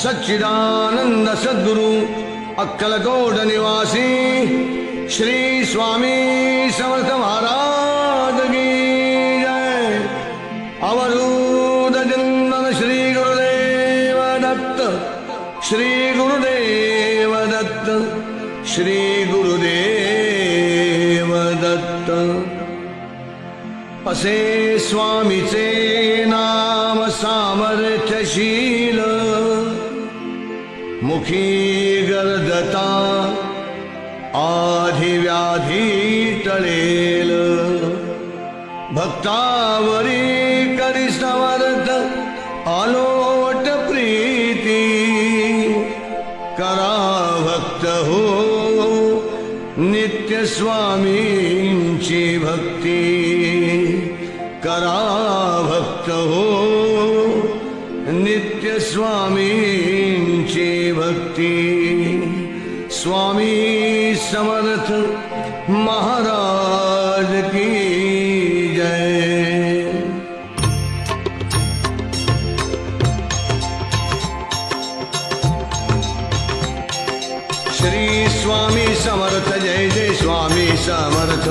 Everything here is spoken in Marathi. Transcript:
सच्चिदानंद सद्गुरु अक्कलकोट निवासी श्री स्वामी समर्थ महाराज की जय। अवधूत चिंतन श्री गुरुदेव दत्त, श्री गुरुदेव दत्त, श्री गुरुदेव दत्त। असे स्वामीचे नाम सामर्थ्यशील, मुखी गर्दता आधिव्याधी टळेल। भक्तावरी करी समर्थ आलोट प्रीती, करा भक्त हो नित्य स्वामींची भक्ती, करा भक्त हो नित्य स्वामींची भक्ती। स्वामी समर्थ महाराज की जय। श्री स्वामी समर्थ, जय जय स्वामी समर्थ।